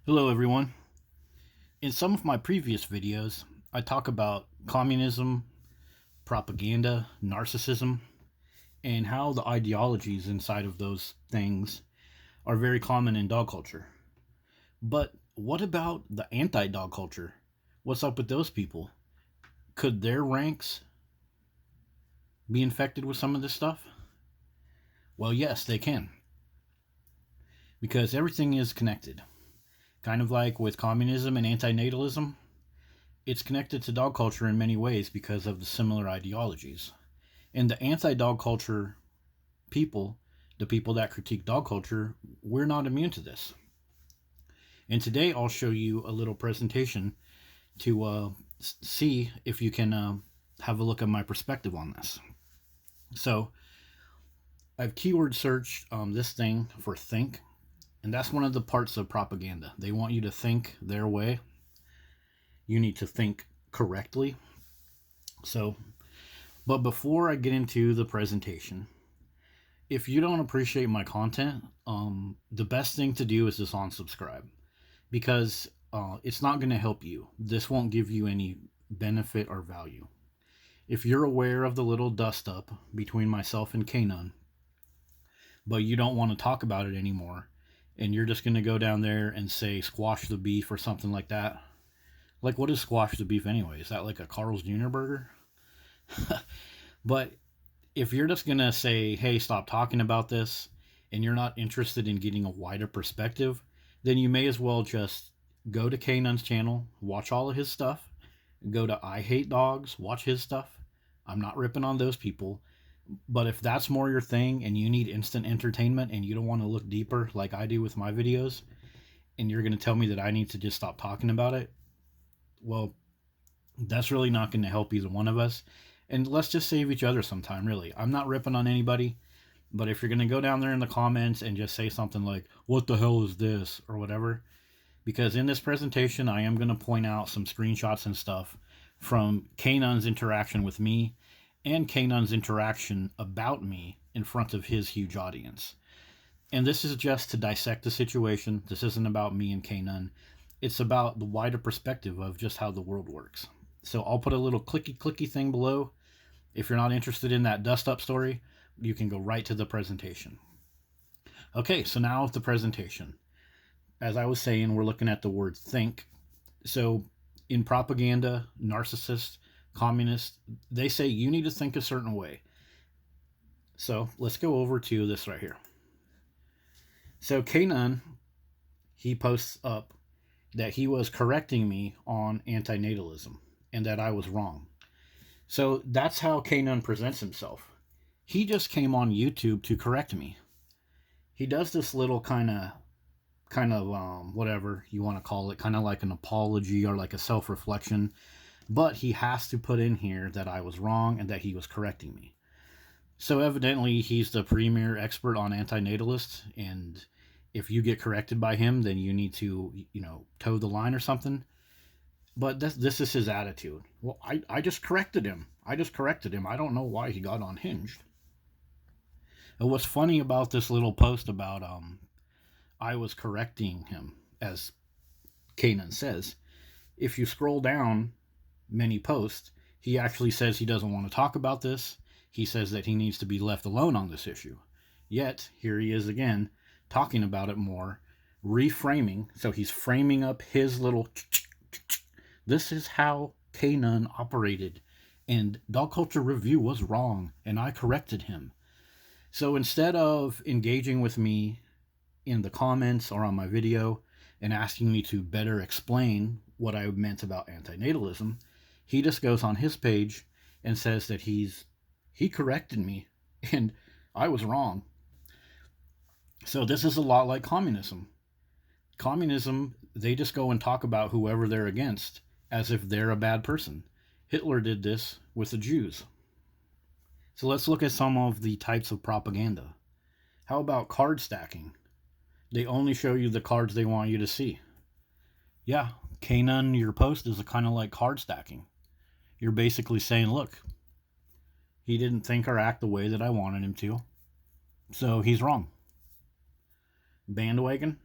Hello everyone. In some of my previous videos, I talk about communism, propaganda, narcissism, and how the ideologies inside of those things are very common in dog culture. But what about the anti-dog culture? What's up with those people? Could their ranks be infected with some of this stuff? Well, yes, they can, because everything is connected. Kind of like with communism and antinatalism, it's connected to dog culture in many ways because of the similar ideologies. And the anti-dog culture people, the people that critique dog culture, we're not immune to this. And today I'll show you a little presentation to see if you can have a look at my perspective on this. So I've keyword searched this thing for think, and that's one of the parts of propaganda. They want you to think their way. You need to think correctly. So, but before I get into the presentation, if you don't appreciate my content, the best thing to do is just unsubscribe, because it's not going to help you. This won't give you any benefit or value. If you're aware of the little dust up between myself and Kanan, but you don't want to talk about it anymore, and you're just going to go down there and say squash the beef or something like that. Like, what is squash the beef anyway? Is that like a Carl's Jr. burger? But if you're just going to say, hey, stop talking about this, and you're not interested in getting a wider perspective, then you may as well just go to Kanan's channel, watch all of his stuff, go to I Hate Dogs, watch his stuff. I'm not ripping on those people. But if that's more your thing and you need instant entertainment and you don't want to look deeper like I do with my videos, and you're going to tell me that I need to just stop talking about it, well, that's really not going to help either one of us. And let's just save each other some time, really. I'm not ripping on anybody, but if you're going to go down there in the comments and just say something like, what the hell is this, or whatever, because in this presentation, I am going to point out some screenshots and stuff from Kanan's interaction with me and Kanan's interaction about me in front of his huge audience. And this is just to dissect the situation. This isn't about me and Kanan. It's about the wider perspective of just how the world works. So I'll put a little clicky thing below. If you're not interested in that dust up story, you can go right to the presentation. Okay, so now the presentation. As I was saying, we're looking at the word think. So in propaganda, narcissists, communists, they say you need to think a certain way. So let's go over to this right here. So Kanan, he posts up that he was correcting me on antinatalism and that I was wrong. So that's how Kanan presents himself. He just came on YouTube to correct me. He does this little kind of whatever you want to call it, kind of like an apology or like a self-reflection, but he has to put in here that I was wrong and that he was correcting me. So evidently he's the premier expert on antinatalists, and if you get corrected by him, then you need to, toe the line or something. But this is his attitude. Well, I just corrected him. I don't know why he got unhinged. And what's funny about this little post about I was correcting him, as Kanan says, if you scroll down many posts, he actually says he doesn't want to talk about this. He says that he needs to be left alone on this issue. Yet, here he is again, talking about it more, reframing. So he's framing up his little, this is how Kanan operated, and Dog Culture Review was wrong, and I corrected him. So instead of engaging with me in the comments or on my video and asking me to better explain what I meant about antinatalism, he just goes on his page and says that he corrected me and I was wrong. So this is a lot like communism. Communism, they just go and talk about whoever they're against as if they're a bad person. Hitler did this with the Jews. So let's look at some of the types of propaganda. How about card stacking? They only show you the cards they want you to see. Yeah, Kanan, your post is kind of like card stacking. You're basically saying, look, he didn't think or act the way that I wanted him to, so he's wrong. Bandwagon?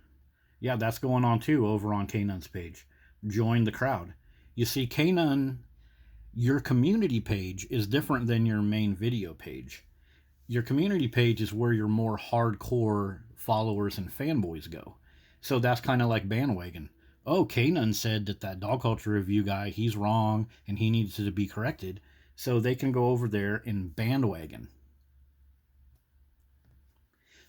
Yeah, that's going on too over on Kanun's page. Join the crowd. You see, Kanun, your community page is different than your main video page. Your community page is where your more hardcore followers and fanboys go. So that's kind of like bandwagon. Oh, Kanan said that dog culture review guy, he's wrong and he needs to be corrected. So they can go over there and bandwagon.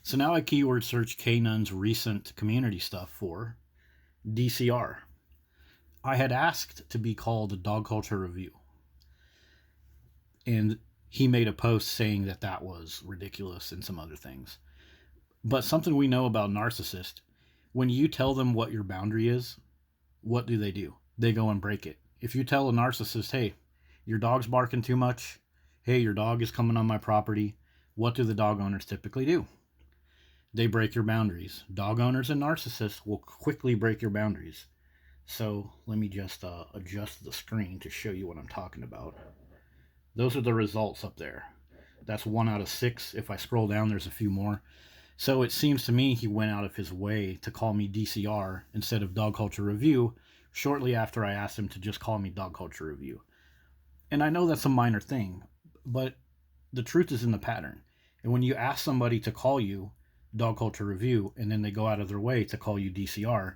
So now I keyword search Kanun's recent community stuff for DCR. I had asked to be called a dog culture review. And he made a post saying that was ridiculous and some other things. But something we know about narcissists, when you tell them what your boundary is, what do? They go and break it. If you tell a narcissist, hey, your dog's barking too much, hey, your dog is coming on my property, what do the dog owners typically do? They break your boundaries. Dog owners and narcissists will quickly break your boundaries. So let me just adjust the screen to show you what I'm talking about. Those are the results up there. That's 1 out of 6. If I scroll down, there's a few more. So it seems to me he went out of his way to call me DCR instead of Dog Culture Review shortly after I asked him to just call me Dog Culture Review. And I know that's a minor thing, but the truth is in the pattern. And when you ask somebody to call you Dog Culture Review and then they go out of their way to call you DCR,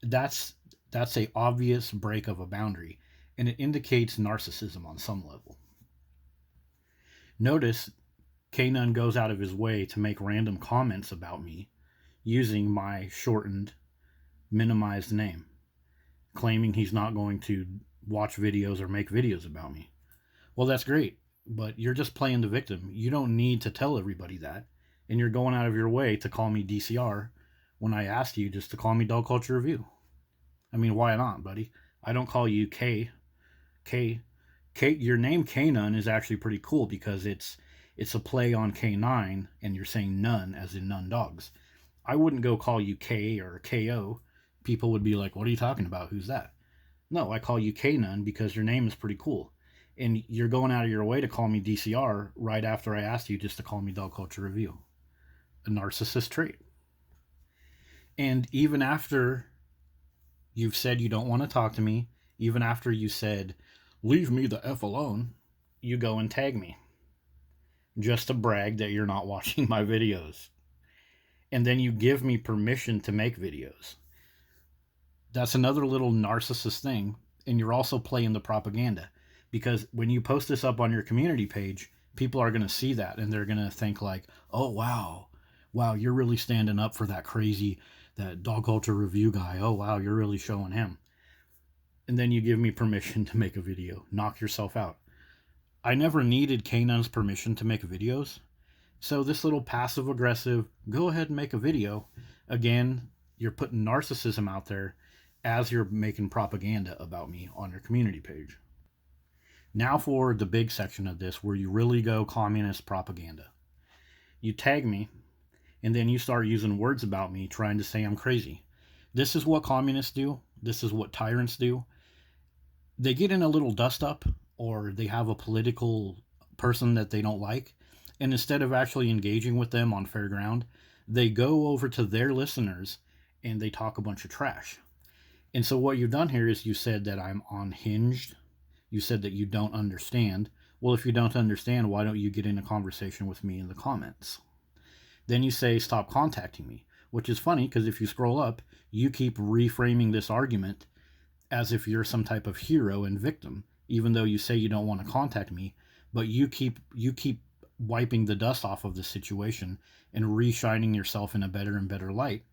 that's a obvious break of a boundary, and it indicates narcissism on some level. Notice Kanun goes out of his way to make random comments about me using my shortened, minimized name, claiming he's not going to watch videos or make videos about me. Well, that's great, but you're just playing the victim. You don't need to tell everybody that, and you're going out of your way to call me DCR when I asked you just to call me Dog Culture Review. I mean, why not, buddy? I don't call you K. Your name Kanun is actually pretty cool because it's a play on K9 and you're saying none as in none dogs. I wouldn't go call you K or KO. People would be like, what are you talking about? Who's that? No, I call you Kanun because your name is pretty cool. And you're going out of your way to call me DCR right after I asked you just to call me Dog Culture Review. A narcissist trait. And even after you've said you don't want to talk to me, even after you said, leave me the F alone, you go and tag me. Just to brag that you're not watching my videos. And then you give me permission to make videos. That's another little narcissist thing. And you're also playing the propaganda. Because when you post this up on your community page, people are going to see that and they're going to think like, oh, wow, you're really standing up for that Dog Culture Review guy. Oh, wow, you're really showing him. And then you give me permission to make a video. Knock yourself out. I never needed Kanun's permission to make videos. So this little passive-aggressive, go ahead and make a video. Again, you're putting narcissism out there as you're making propaganda about me on your community page. Now for the big section of this where you really go communist propaganda. You tag me, and then you start using words about me trying to say I'm crazy. This is what communists do. This is what tyrants do. They get in a little dust-up, or they have a political person that they don't like, and instead of actually engaging with them on fair ground, they go over to their listeners and they talk a bunch of trash. And so what you've done here is you said that I'm unhinged. You said that you don't understand. Well, if you don't understand, why don't you get in a conversation with me in the comments? Then you say, stop contacting me, which is funny because if you scroll up, you keep reframing this argument as if you're some type of hero and victim, even though you say you don't want to contact me, but you keep wiping the dust off of the situation and re-shining yourself in a better and better light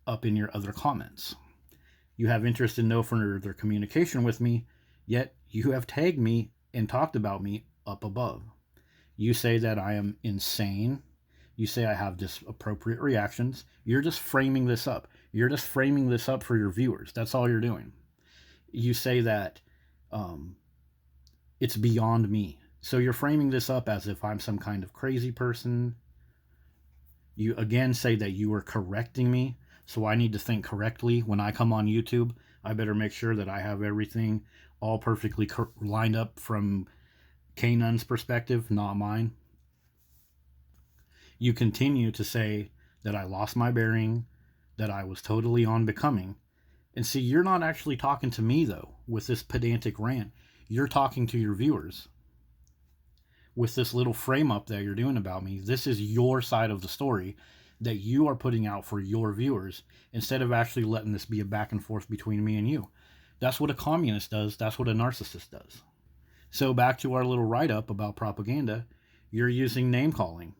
up in your other comments. You have interest in no further communication with me, yet you have tagged me and talked about me up above. You say that I am insane. You say I have disappropriate reactions. You're just framing this up. You're just framing this up for your viewers. That's all you're doing. You say that it's beyond me. So you're framing this up as if I'm some kind of crazy person. You again say that you are correcting me. So I need to think correctly. When I come on YouTube, I better make sure that I have everything all perfectly lined up from Kanun's perspective, not mine. You continue to say that I lost my bearing, that I was totally on becoming. And see, you're not actually talking to me, though, with this pedantic rant. You're talking to your viewers. With this little frame up that you're doing about me, this is your side of the story that you are putting out for your viewers instead of actually letting this be a back and forth between me and you. That's what a communist does. That's what a narcissist does. So back to our little write-up about propaganda, you're using name calling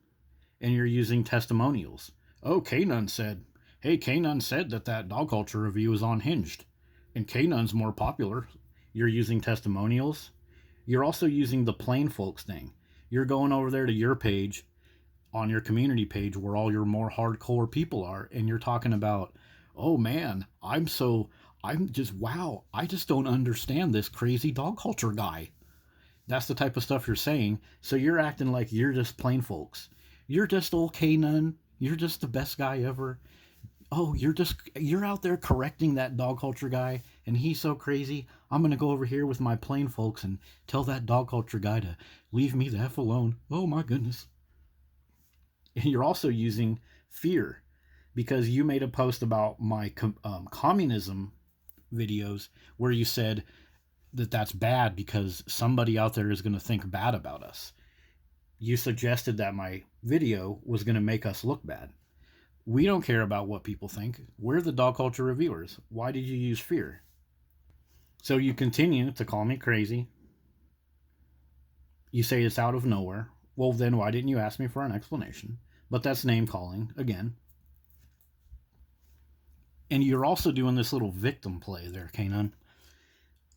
and you're using testimonials. Oh, K-Nun said, hey, K-Nun said that dog culture review is unhinged and K-Nun's more popular. You're using testimonials. You're also using the plain folks thing. You're going over there to your page, on your community page where all your more hardcore people are, and you're talking about, oh man, wow, I just don't understand this crazy dog culture guy. That's the type of stuff you're saying. So you're acting like you're just plain folks. You're just old K-Nun. You're just the best guy ever. Oh, you're out there correcting that dog culture guy, and he's so crazy. I'm going to go over here with my plain folks and tell that dog culture guy to leave me the F alone. Oh my goodness. And you're also using fear because you made a post about my communism videos where you said that that's bad because somebody out there is going to think bad about us. You suggested that my video was going to make us look bad. We don't care about what people think. We're the dog culture reviewers. Why did you use fear? So you continue to call me crazy. You say it's out of nowhere. Well, then why didn't you ask me for an explanation? But that's name calling again. And you're also doing this little victim play there, Kanan.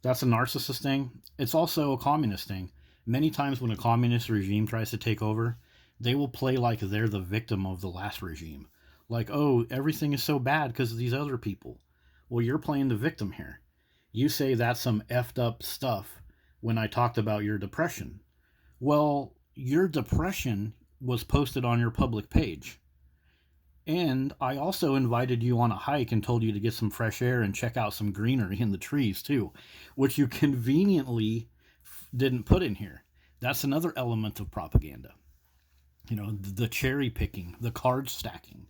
That's a narcissist thing. It's also a communist thing. Many times when a communist regime tries to take over, they will play like they're the victim of the last regime. Like, oh, everything is so bad because of these other people. Well, you're playing the victim here. You say that's some effed up stuff when I talked about your depression. Well, your depression was posted on your public page. And I also invited you on a hike and told you to get some fresh air and check out some greenery in the trees too, which you conveniently didn't put in here. That's another element of propaganda. You know, the cherry picking, the card stacking.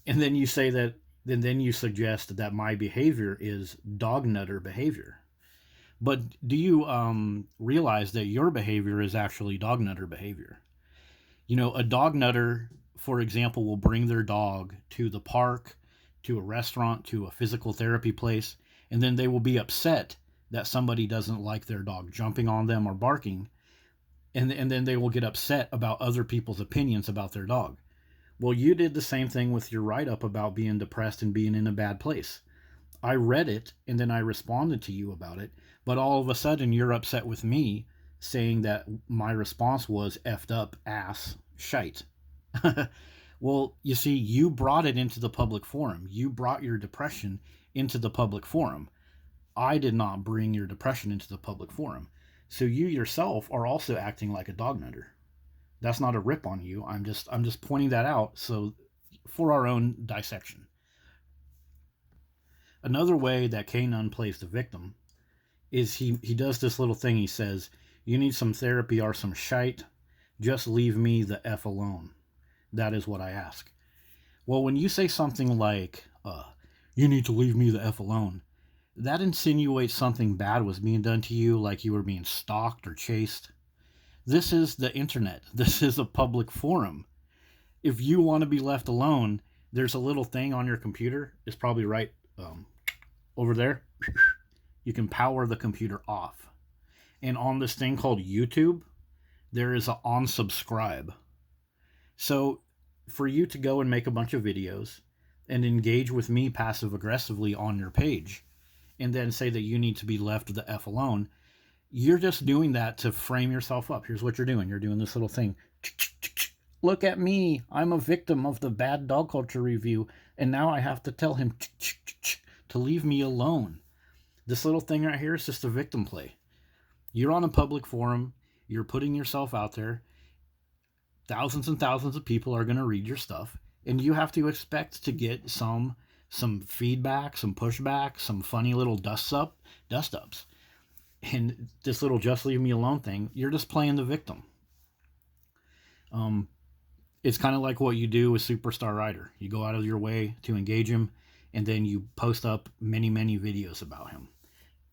And then you say that, and then you suggest that my behavior is dog nutter behavior. But do you realize that your behavior is actually dog nutter behavior? You know, a dog nutter, for example, will bring their dog to the park, to a restaurant, to a physical therapy place, and then they will be upset that somebody doesn't like their dog jumping on them or barking, and then they will get upset about other people's opinions about their dog. Well, you did the same thing with your write-up about being depressed and being in a bad place. I read it, and then I responded to you about it, but all of a sudden you're upset with me saying that my response was effed up, ass, shite. Well, you see, you brought it into the public forum. You brought your depression into the public forum. I did not bring your depression into the public forum. So you yourself are also acting like a dog nutter. That's not a rip on you. I'm just pointing that out so for our own dissection. Another way that Kanan plays the victim is he does this little thing. He says, you need some therapy or some shite, just leave me the F alone. That is what I ask. Well, when you say something like, you need to leave me the F alone, that insinuates something bad was being done to you, like you were being stalked or chased. This is the internet. This is a public forum. If you want to be left alone, there's a little thing on your computer. It's probably right over there. You can power the computer off. And on this thing called YouTube, there is a unsubscribe. So for you to go and make a bunch of videos and engage with me passive aggressively on your page and then say that you need to be left the F alone, you're just doing that to frame yourself up. Here's what you're doing. You're doing this little thing. Look at me. I'm a victim of the bad dog culture review, and now I have to tell him to leave me alone. This little thing right here is just a victim play. You're on a public forum. You're putting yourself out there. Thousands and thousands of people are going to read your stuff, and you have to expect to get some feedback, some pushback, some funny little dust-ups. And this little just leave me alone thing, you're just playing the victim. It's kind of like what you do with Superstar Rider. You go out of your way to engage him, and then you post up many, many videos about him.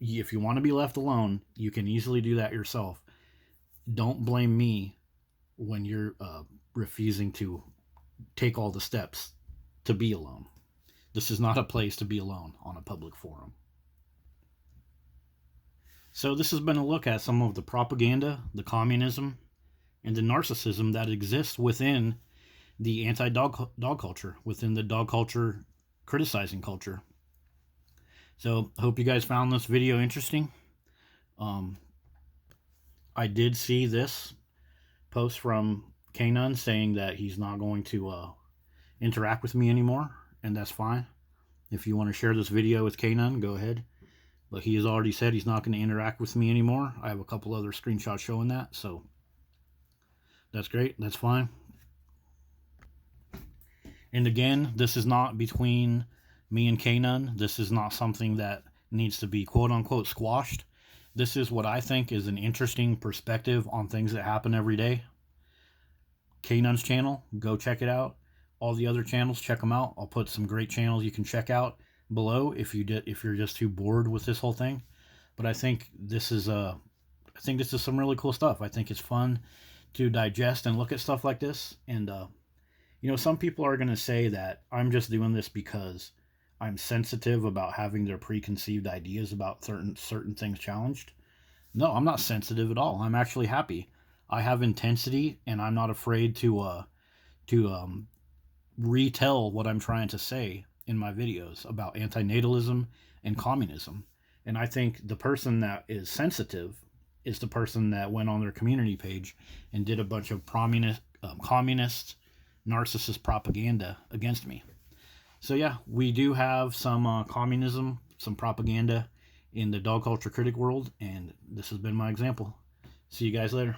If you want to be left alone, you can easily do that yourself. Don't blame me when you're refusing to take all the steps to be alone. This is not a place to be alone on a public forum. So this has been a look at some of the propaganda, the communism, and the narcissism that exists within the anti-dog culture, within the dog culture criticizing culture. So I hope you guys found this video interesting. I did see this post from Kanan saying that he's not going to interact with me anymore, and that's fine. If you want to share this video with Kanan, go ahead. But he has already said he's not going to interact with me anymore. I have a couple other screenshots showing that, so that's great. That's fine. And again, this is not between me and Kanan. This is not something that needs to be quote-unquote squashed. This is what I think is an interesting perspective on things that happen every day. Kanan's channel, go check it out. All the other channels, check them out. I'll put some great channels you can check out below if you're just too bored with this whole thing. But I think this is some really cool stuff. I think it's fun to digest and look at stuff like this. And some people are going to say that I'm just doing this because I'm sensitive about having their preconceived ideas about certain things challenged. No, I'm not sensitive at all. I'm actually happy. I have intensity, and I'm not afraid to retell what I'm trying to say in my videos about antinatalism and communism. And I think the person that is sensitive is the person that went on their community page and did a bunch of communist narcissist propaganda against me. So yeah, we do have some communism, some propaganda in the dog culture critic world, and this has been my example. See you guys later.